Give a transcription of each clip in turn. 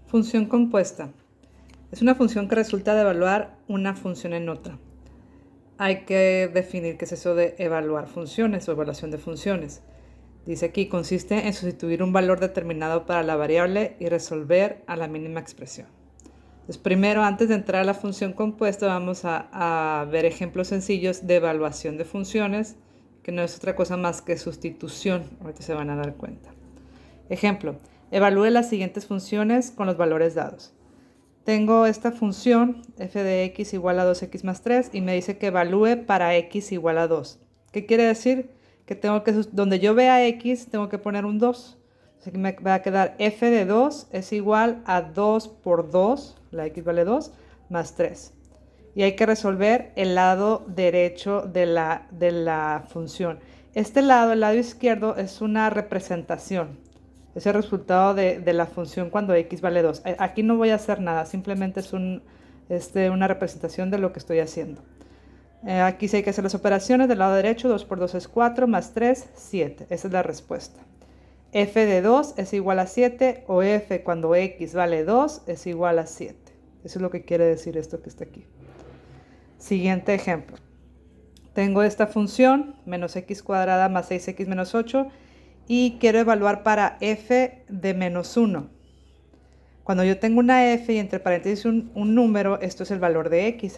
Función compuesta. Es una función que resulta de evaluar una función en otra. Hay que definir qué es eso de evaluar funciones o evaluación de funciones. Dice aquí, consiste en sustituir un valor determinado para la variable y resolver a la mínima expresión. Entonces, primero, antes de entrar a la función compuesta, vamos a ver ejemplos sencillos de evaluación de funciones, que no es otra cosa más que sustitución. Ahorita se van a dar cuenta. Ejemplo, evalúe las siguientes funciones con los valores dados. Tengo esta función f de x igual a 2x más 3 y me dice que evalúe para x igual a 2. ¿Qué quiere decir? Que donde yo vea x, tengo que poner un 2. Así que me va a quedar f de 2 es igual a 2 por 2, la x vale 2, más 3. Y hay que resolver el lado derecho de la función. Este lado, el lado izquierdo, es una representación. Es el resultado de la función cuando x vale 2. Aquí no voy a hacer nada, simplemente es una representación de lo que estoy haciendo. Aquí sí hay que hacer las operaciones. Del lado derecho, 2 por 2 es 4, más 3, 7. Esa es la respuesta. F de 2 es igual a 7, o f cuando x vale 2 es igual a 7. Eso es lo que quiere decir esto que está aquí. Siguiente ejemplo. Tengo esta función, menos x cuadrada más 6x menos 8, y quiero evaluar para f de menos 1. Cuando yo tengo una f y entre paréntesis un número, esto es el valor de x.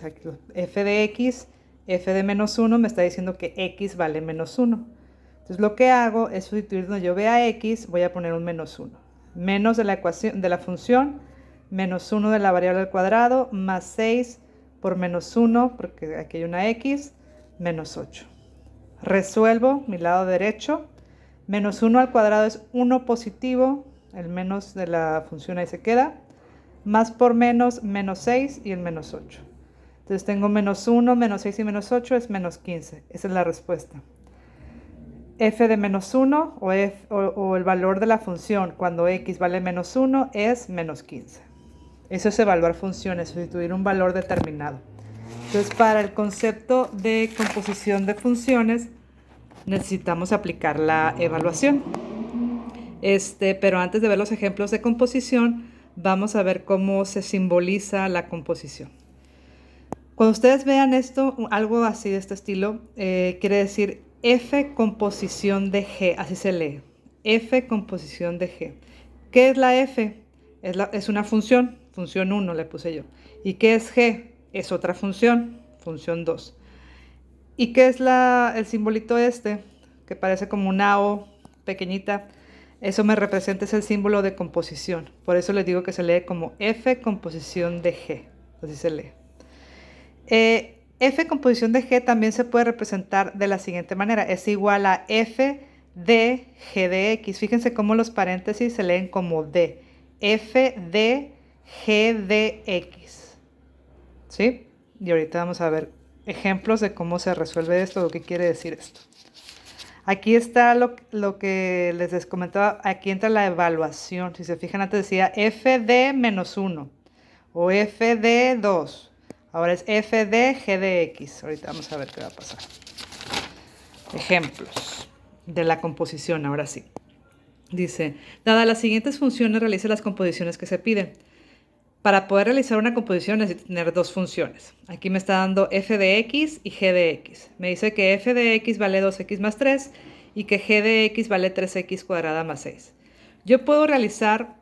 F de x, f de menos 1 me está diciendo que x vale menos 1. Entonces lo que hago es sustituir donde yo vea x, voy a poner un menos 1. Menos de la ecuación de la función, menos 1 de la variable al cuadrado, más 6 por menos 1, porque aquí hay una x, menos 8. Resuelvo mi lado derecho. Menos 1 al cuadrado es 1 positivo, el menos de la función ahí se queda, más por menos, menos 6 y el menos 8. Entonces tengo menos 1, menos 6 y menos 8 es menos 15. Esa es la respuesta. F de menos 1 o el valor de la función cuando x vale menos 1 es menos 15. Eso es evaluar funciones, sustituir un valor determinado. Entonces, para el concepto de composición de funciones, necesitamos aplicar la evaluación. Pero antes de ver los ejemplos de composición, vamos a ver cómo se simboliza la composición. Cuando ustedes vean esto, algo así de este estilo, quiere decir F composición de G, así se lee. F composición de G. ¿Qué es la F? Es una función 1 le puse yo. ¿Y qué es G? Es otra función 2. ¿Y qué es el simbolito que parece como una O pequeñita? Eso me representa, es el símbolo de composición. Por eso les digo que se lee como F composición de G. Así se lee. F composición de G también se puede representar de la siguiente manera. Es igual a F de G de X. Fíjense cómo los paréntesis se leen como D. F de G de X. ¿Sí? Y ahorita vamos a ver ejemplos de cómo se resuelve esto, lo que quiere decir esto. Aquí está lo que les comentaba, aquí entra la evaluación. Si se fijan, antes decía f de menos 1 o f de 2. Ahora es f de g de x. Ahorita vamos a ver qué va a pasar. Ejemplos de la composición, ahora sí. Dice, dadas las siguientes funciones, realice las composiciones que se piden. Para poder realizar una composición necesito tener dos funciones. Aquí me está dando f de x y g de x. Me dice que f de x vale 2x más 3 y que g de x vale 3x cuadrada más 6. Yo puedo realizar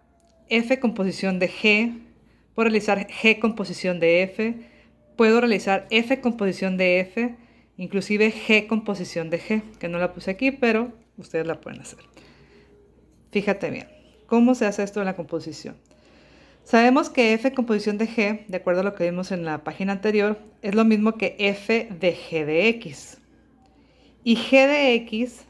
f composición de g, puedo realizar g composición de f, puedo realizar f composición de f, inclusive g composición de g, que no la puse aquí, pero ustedes la pueden hacer. Fíjate bien, ¿cómo se hace esto en la composición? Sabemos que f composición de g, de acuerdo a lo que vimos en la página anterior, es lo mismo que f de g de x. Y g de x,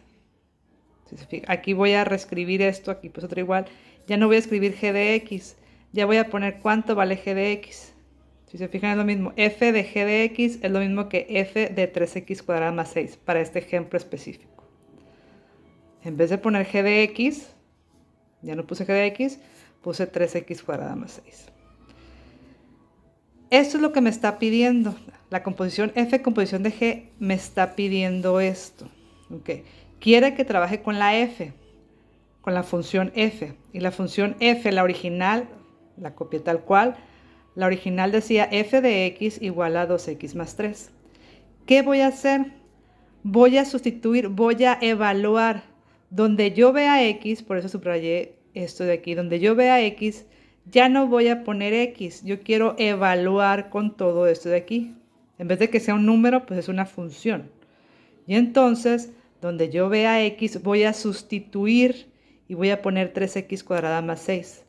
aquí voy a reescribir esto, aquí pues otro igual, ya no voy a escribir g de x, ya voy a poner cuánto vale g de x. Si se fijan es lo mismo, f de g de x es lo mismo que f de 3x cuadrada más 6, para este ejemplo específico. En vez de poner g de x, ya no puse g de x, puse 3x cuadrada más 6. Esto es lo que me está pidiendo. La composición f composición de g me está pidiendo esto. Okay. Quiere que trabaje con la f, con la función f. Y la función f, la original, la copié tal cual. La original decía f de x igual a 2x más 3. ¿Qué voy a hacer? Voy a sustituir, voy a evaluar. Donde yo vea x, por eso subrayé esto de aquí, donde yo vea x, ya no voy a poner x. Yo quiero evaluar con todo esto de aquí. En vez de que sea un número, pues es una función. Y entonces, donde yo vea x, voy a sustituir y voy a poner 3x cuadrada más 6.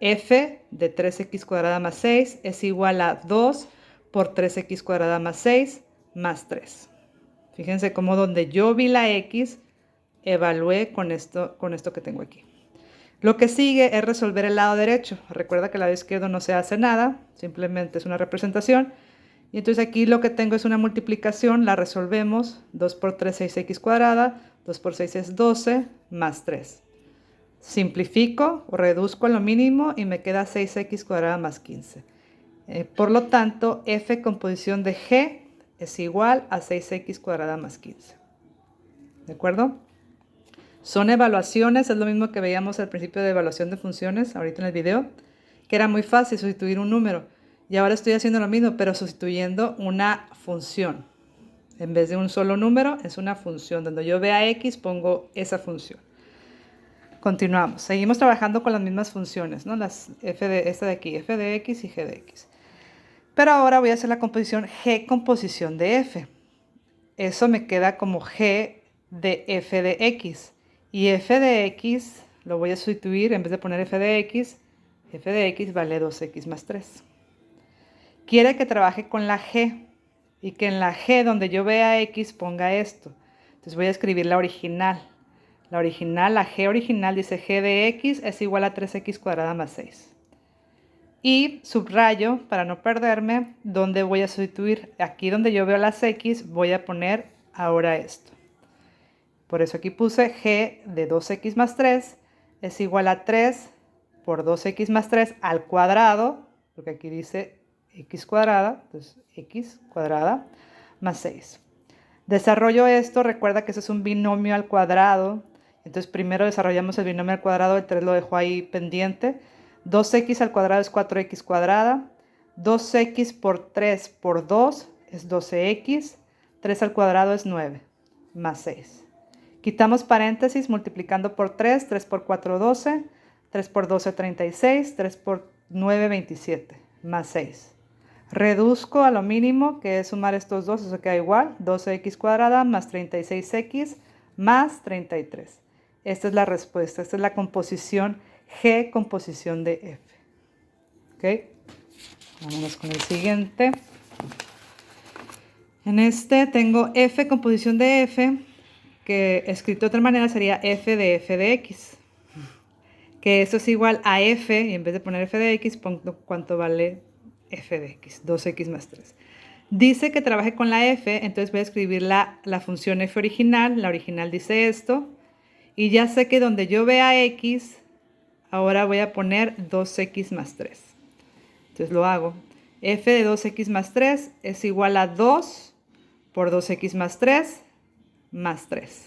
F de 3x cuadrada más 6 es igual a 2 por 3x cuadrada más 6 más 3. Fíjense cómo donde yo vi la x, evalué con esto que tengo aquí. Lo que sigue es resolver el lado derecho. Recuerda que el lado izquierdo no se hace nada, simplemente es una representación. Y entonces aquí lo que tengo es una multiplicación, la resolvemos. 2 por 3, 6x cuadrada, 2 por 6 es 12, más 3. Simplifico o reduzco a lo mínimo y me queda 6x cuadrada más 15. Por lo tanto, f composición de g es igual a 6x cuadrada más 15. ¿De acuerdo? Son evaluaciones, es lo mismo que veíamos al principio de evaluación de funciones, ahorita en el video, que era muy fácil sustituir un número. Y ahora estoy haciendo lo mismo, pero sustituyendo una función. En vez de un solo número, es una función. Donde yo vea x, pongo esa función. Continuamos. Seguimos trabajando con las mismas funciones, ¿no? Esta de aquí, f de x y g de x. Pero ahora voy a hacer la composición g composición de f. Eso me queda como g de f de x. Y f de x lo voy a sustituir, en vez de poner f de x vale 2x más 3. Quiere que trabaje con la g y que en la g donde yo vea x ponga esto. Entonces voy a escribir la original. La g original dice g de x es igual a 3x cuadrada más 6. Y subrayo, para no perderme, donde voy a sustituir. Aquí donde yo veo las x voy a poner ahora esto. Por eso aquí puse g de 2x más 3 es igual a 3 por 2x más 3 al cuadrado, porque aquí dice x cuadrada, entonces x cuadrada más 6. Desarrollo esto, recuerda que eso es un binomio al cuadrado, entonces primero desarrollamos el binomio al cuadrado, el 3 lo dejo ahí pendiente. 2x al cuadrado es 4x cuadrada, 2x por 3 por 2 es 12x, 3 al cuadrado es 9, más 6. Quitamos paréntesis multiplicando por 3, 3 por 4, 12, 3 por 12, 36, 3 por 9, 27, más 6. Reduzco a lo mínimo, que es sumar estos dos, eso queda igual, 12x cuadrada más 36x más 33. Esta es la respuesta, esta es la composición G, composición de F. ¿Ok? Vámonos con el siguiente. En este tengo F, composición de F, que escrito de otra manera sería f de x, que esto es igual a f, y en vez de poner f de x, pongo cuánto vale f de x, 2x más 3. Dice que trabaje con la f, entonces voy a escribir la función f original, la original dice esto, y ya sé que donde yo vea x, ahora voy a poner 2x más 3. Entonces lo hago. F de 2x más 3 es igual a 2 por 2x más 3 más 3.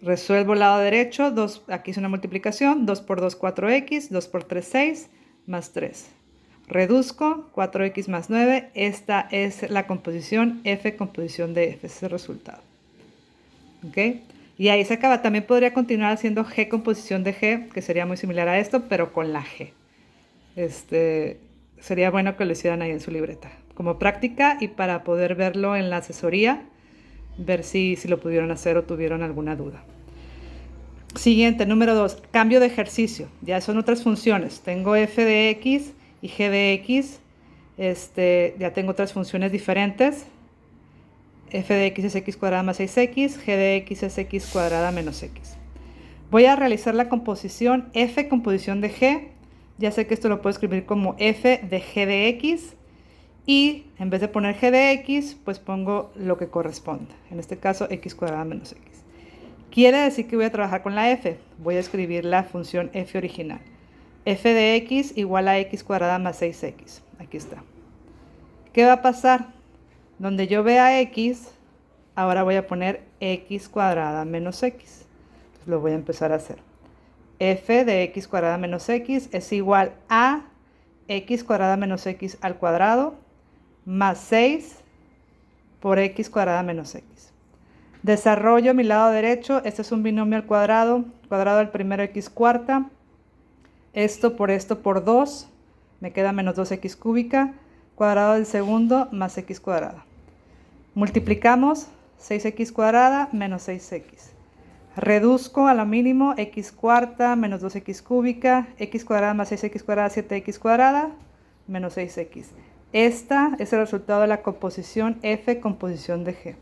Resuelvo el lado derecho, aquí es una multiplicación, 2 por 2, 4x, 2 por 3, 6, más 3. Reduzco, 4x más 9, esta es la composición F, composición de F, ese es el resultado. ¿Ok? Y ahí se acaba. También podría continuar haciendo G, composición de G, que sería muy similar a esto, pero con la G. Sería bueno que lo hicieran ahí en su libreta, como práctica y para poder verlo en la asesoría, ver si lo pudieron hacer o tuvieron alguna duda. Siguiente, número 2, cambio de ejercicio. Ya son otras funciones. Tengo f de x y g de x. Ya tengo otras funciones diferentes. F de x es x cuadrada más 6x, g de x es x cuadrada menos x. Voy a realizar la composición f, composición de g. Ya sé que esto lo puedo escribir como f de g de x. Y en vez de poner g de x, pues pongo lo que corresponda. En este caso, x cuadrada menos x. Quiere decir que voy a trabajar con la f. Voy a escribir la función f original. F de x igual a x cuadrada más 6x. Aquí está. ¿Qué va a pasar? Donde yo vea x, ahora voy a poner x cuadrada menos x. Entonces lo voy a empezar a hacer. f de x cuadrada menos x es igual a x cuadrada menos x al cuadrado más 6 por x cuadrada menos x. Desarrollo mi lado derecho. Este es un binomio al cuadrado. Cuadrado del primero x cuarta. Esto por 2. Me queda menos 2x cúbica. Cuadrado del segundo más x cuadrada. Multiplicamos 6x cuadrada menos 6x. Reduzco a lo mínimo x cuarta menos 2x cúbica. X cuadrada más 6x cuadrada, 7x cuadrada menos 6x. Esta es el resultado de la composición F composición de G.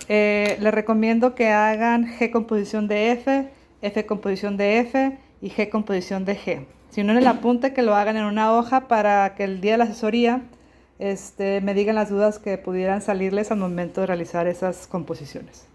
Les recomiendo que hagan G composición de F, F composición de F y G composición de G. Si no, en el apunte que lo hagan en una hoja para que el día de la asesoría me digan las dudas que pudieran salirles al momento de realizar esas composiciones.